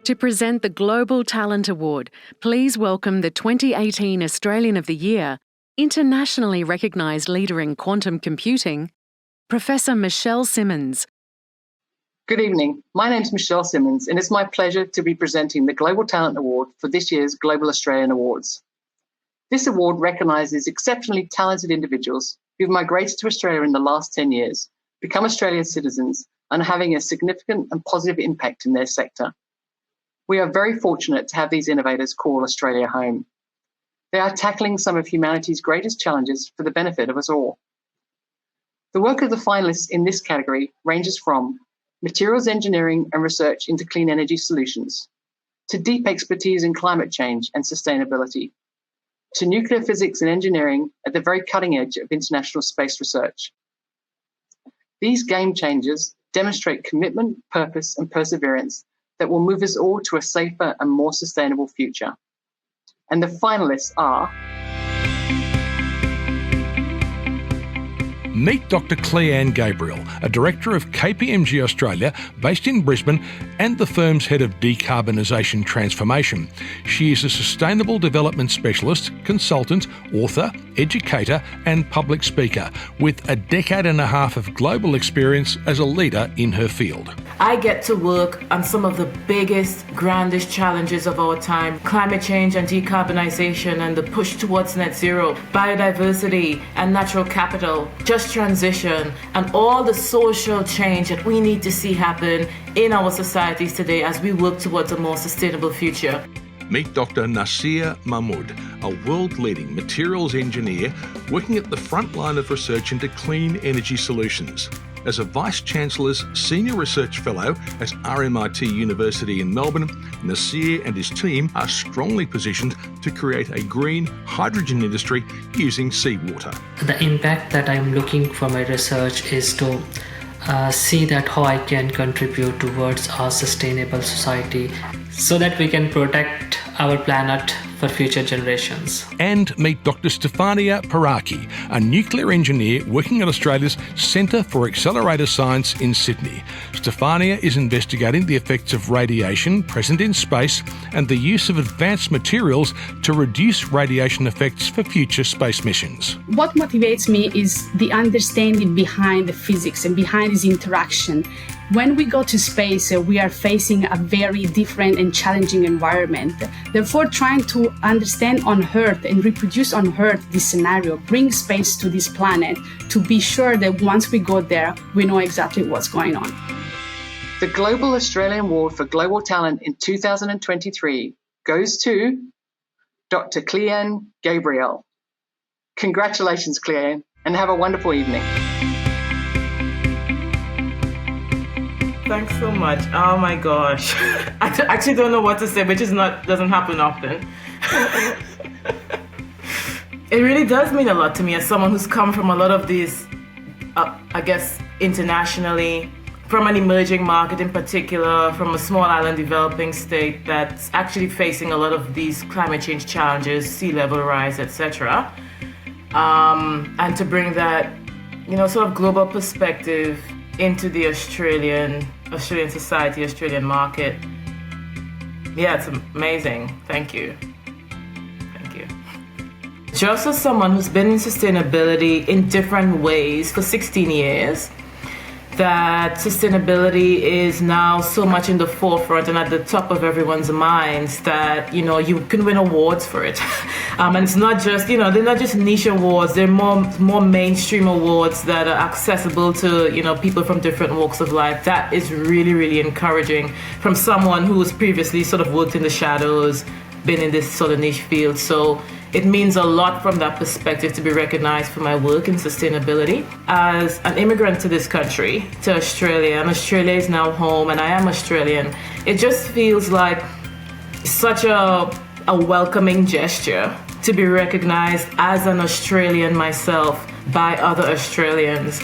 To present the Global Talent Award, please welcome the 2018 Australian of the Year, internationally recognised leader in quantum computing, Professor Michelle Simmons. Good evening. My name's Michelle Simmons, and it's my pleasure to be presenting the Global Talent Award for this year's Global Australian Awards. This award recognises exceptionally talented individuals who've migrated to Australia in the last 10 years, become Australian citizens, and are having a significant and positive impact in their sector. We are very fortunate to have these innovators call Australia home. They are tackling some of humanity's greatest challenges for the benefit of us all. The work of the finalists in this category ranges from materials engineering and research into clean energy solutions, to deep expertise in climate change and sustainability, to nuclear physics and engineering at the very cutting edge of international space research. These game changers demonstrate commitment, purpose, and perseverance that will move us all to a safer and more sustainable future. And the finalists are... Meet Dr. Cleanne Gabriel, a director of KPMG Australia based in Brisbane and the firm's head of decarbonisation transformation. She is a sustainable development specialist, consultant, author, educator and public speaker with a decade and a half of global experience as a leader in her field. I get to work on some of the biggest, grandest challenges of our time: climate change and decarbonisation and the push towards net zero, biodiversity and natural capital, just transition, and all the social change that we need to see happen in our societies today as we work towards a more sustainable future. Meet Dr. Nasir Mahmood, a world-leading materials engineer working at the front line of research into clean energy solutions. As a Vice-Chancellor's Senior Research Fellow at RMIT University in Melbourne, Nasir and his team are strongly positioned to create a green hydrogen industry using seawater. The impact that I'm looking for my research is to see that how I can contribute towards our sustainable society so that we can protect our planet for future generations. And meet Dr. Stefania Paraki, a nuclear engineer working at Australia's Centre for Accelerator Science in Sydney. Stefania is investigating the effects of radiation present in space and the use of advanced materials to reduce radiation effects for future space missions. What motivates me is the understanding behind the physics and behind this interaction. When we go to space, we are facing a very different and challenging environment. Therefore, trying to understand on Earth and reproduce on Earth this scenario, bring space to this planet to be sure that once we go there, we know exactly what's going on. The Global Australian Award for Global Talent in 2023 goes to Dr. Cleanne Gabriel. Congratulations, Cleanne, and have a wonderful evening. Thanks so much. Oh my gosh. I actually don't know what to say, which doesn't happen often. It really does mean a lot to me as someone who's come from a lot of these, internationally, from an emerging market in particular, from a small island developing state that's actually facing a lot of these climate change challenges, sea level rise, etc. And to bring that, sort of global perspective into the Australian society, Australian market. Yeah, it's amazing. Thank you. Just as someone who's been in sustainability in different ways for 16 years, that sustainability is now so much in the forefront and at the top of everyone's minds that, you can win awards for it. And it's not just, they're not just niche awards, they're more mainstream awards that are accessible to, people from different walks of life. That is really, really encouraging from someone who's previously sort of worked in the shadows, been in this sort of niche field. So it means a lot from that perspective to be recognized for my work in sustainability. As an immigrant to this country, to Australia, and Australia is now home and I am Australian, it just feels like such a welcoming gesture to be recognized as an Australian myself by other Australians.